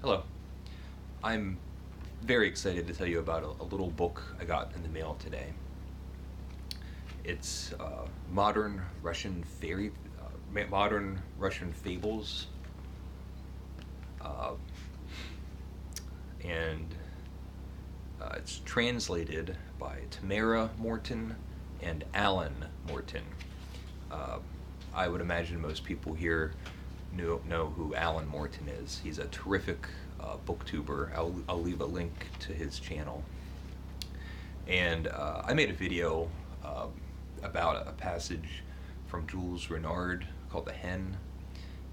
Hello. I'm very excited to tell you about a little book I got in the mail today. It's modern Russian fables, uh, and it's translated by Tamara Moreton and Alan Moreton. Uh, I would imagine most people here know who Alan Moreton is. He's a terrific booktuber. I'll leave a link to his channel. And I made a video about a passage from Jules Renard called The Hen,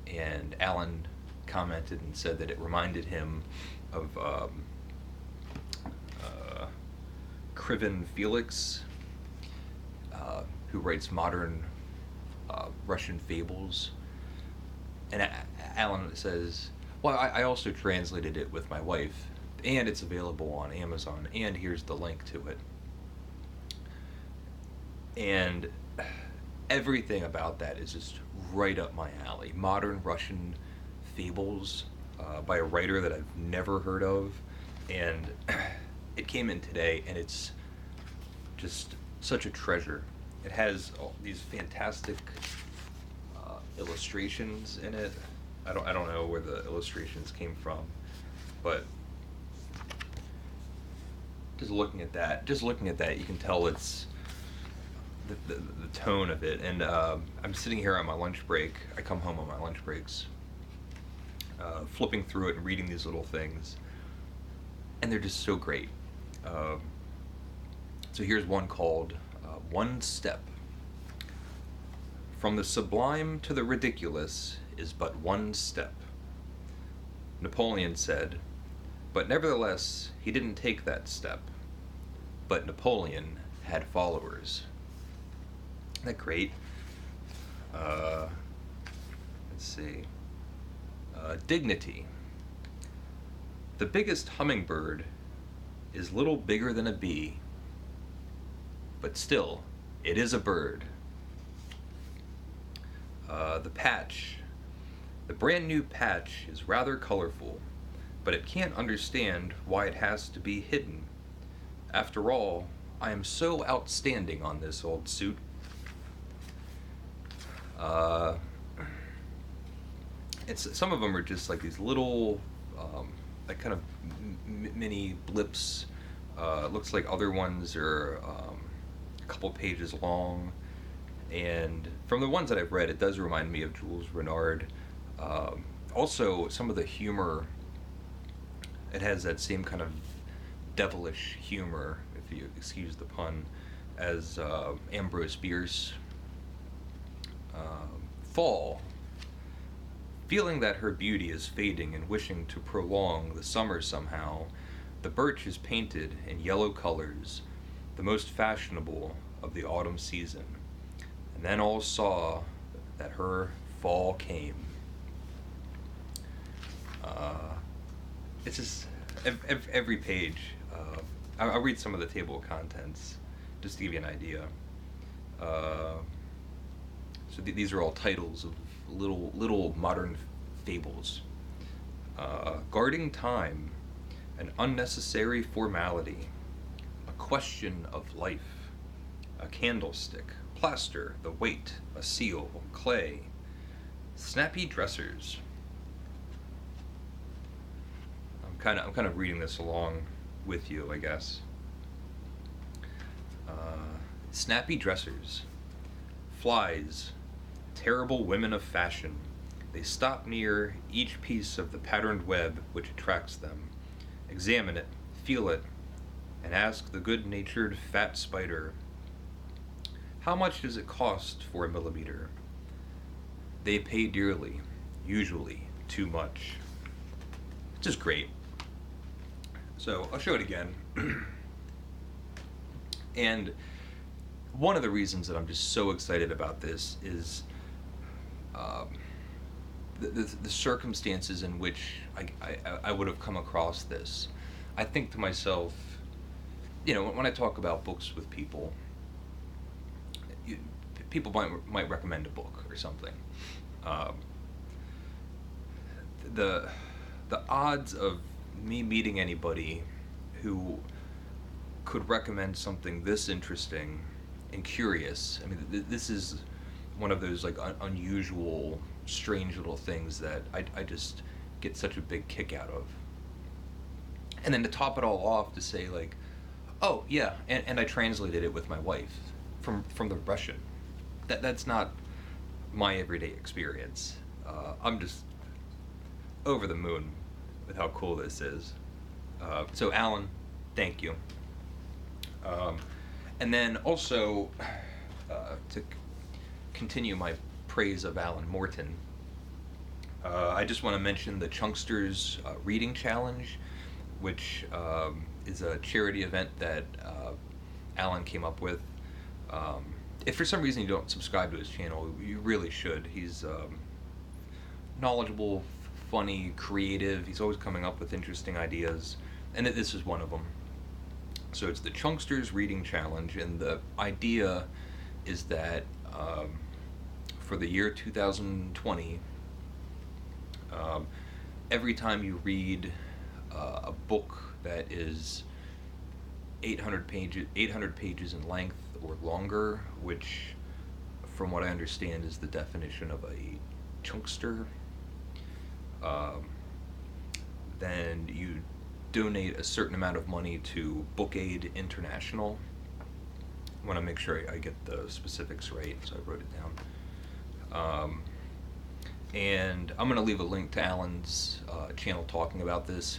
and Alan commented and said that it reminded him of Kriven Felix, who writes modern Russian fables. And Alan says, well, I also translated it with my wife, and it's available on Amazon, and here's the link to it. And everything about that is just right up my alley. Modern Russian fables by a writer that I've never heard of, and it came in today, and it's just such a treasure. It has all these fantastic illustrations in it. I don't know where the illustrations came from, but just looking at that, you can tell it's the tone of it. And I'm sitting here on my lunch break. I come home on my lunch breaks, flipping through it and reading these little things, and they're just so great. So here's one called One Step. From the sublime to the ridiculous is but one step, Napoleon said, but nevertheless he didn't take that step. But Napoleon had followers. Isn't that great? Let's see. Dignity. The biggest hummingbird is little bigger than a bee, but still, it is a bird. The patch. The brand new patch is rather colorful, but it can't understand why it has to be hidden. After all, I am so outstanding on this old suit. Some of them are just like these little, like kind of mini blips. Looks like other ones are a couple pages long. And from the ones that I've read, it does remind me of Jules Renard. Also, some of the humor, it has that same kind of devilish humor, if you excuse the pun, as Ambrose Bierce. Fall. Feeling that her beauty is fading and wishing to prolong the summer somehow, the birch is painted in yellow colors, the most fashionable of the autumn season. And then all saw that her fall came. It's just every page. I'll read some of the table of contents just to give you an idea. So these are all titles of little modern fables. Guarding time, an unnecessary formality, a question of life, a candlestick, plaster, the weight, a seal, clay, snappy dressers. I'm kind of reading this along with you, I guess. Snappy dressers, flies, terrible women of fashion. They stop near each piece of the patterned web which attracts them, examine it, feel it, and ask the good-natured fat spider, how much does it cost for a millimeter? They pay dearly, usually too much. It's just great. So I'll show it again. And one of the reasons that I'm just so excited about this is the circumstances in which I would have come across this. I think to myself, you know, when I talk about books with people, people might recommend a book or something. The the odds of me meeting anybody who could recommend something this interesting and curious. I mean, this is one of those like unusual, strange little things that I just get such a big kick out of. And then to top it all off, to say like, oh yeah, and I translated it with my wife from the Russian. That's not my everyday experience. I'm just over the moon with how cool this is. So Alan, thank you. And then also to continue my praise of Alan Moreton, I just want to mention the Chunksters Reading Challenge, which is a charity event that Alan came up with. If for some reason you don't subscribe to his channel, you really should. He's knowledgeable, funny, creative. He's always coming up with interesting ideas, and this is one of them. So it's the Chunksters Reading Challenge, and the idea is that for the year 2020, every time you read a book that is 800 pages in length or longer, which from what I understand is the definition of a chunkster, then you donate a certain amount of money to Book Aid International. I want to make sure I get the specifics right, so I wrote it down. And I'm going to leave a link to Alan's channel talking about this.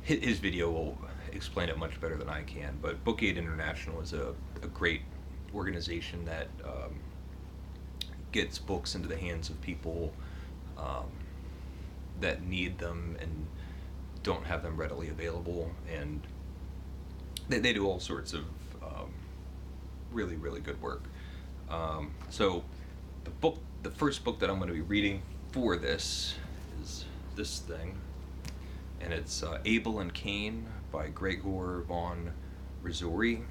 His video will explain it much better than I can, but Book Aid International is a great organization that gets books into the hands of people that need them and don't have them readily available, and they do all sorts of really, really good work. So the first book that I'm going to be reading for this is this thing, and it's Abel and Cain by Gregor von Risori.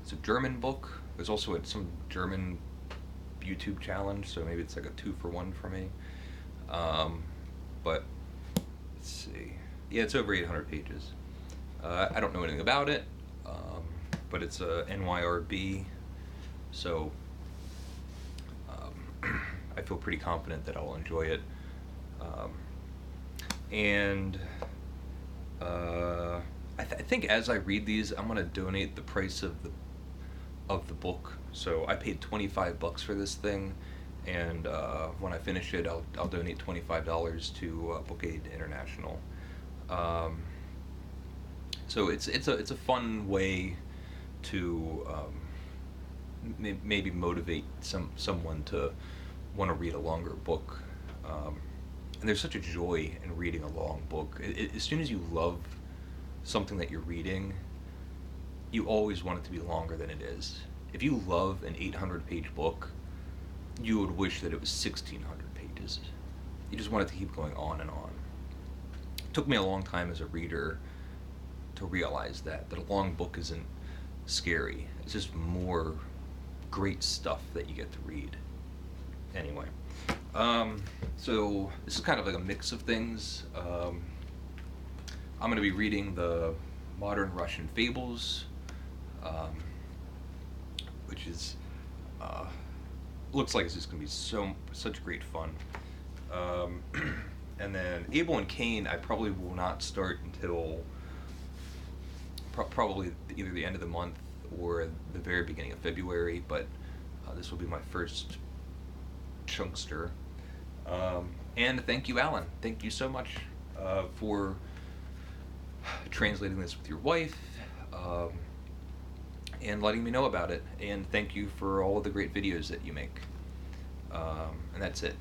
It's a German book. There's also some German YouTube challenge, so maybe it's like a 2-for-1 for me. But let's see. Yeah, it's over 800 pages. I don't know anything about it, but it's a NYRB, so I feel pretty confident that I'll enjoy it. And I think as I read these, I'm gonna donate the price of the book. So I paid $25 for this thing, and when I finish it, I'll donate $25 to Book Aid International. So it's a fun way to maybe motivate someone to want to read a longer book. And there's such a joy in reading a long book. As soon as you love something that you're reading, you always want it to be longer than it is. If you love an 800-page book, you would wish that it was 1,600 pages. You just want it to keep going on and on. It took me a long time as a reader to realize that a long book isn't scary. It's just more great stuff that you get to read. Anyway, so this is kind of like a mix of things. I'm going to be reading the Modern Russian Fables, which is looks like it's just going to be such great fun. And then Abel and Cain, I probably will not start until probably either the end of the month or the very beginning of February, but this will be my first chunkster. And thank you, Alan. Thank you so much for translating this with your wife and letting me know about it. And thank you for all of the great videos that you make. And that's it.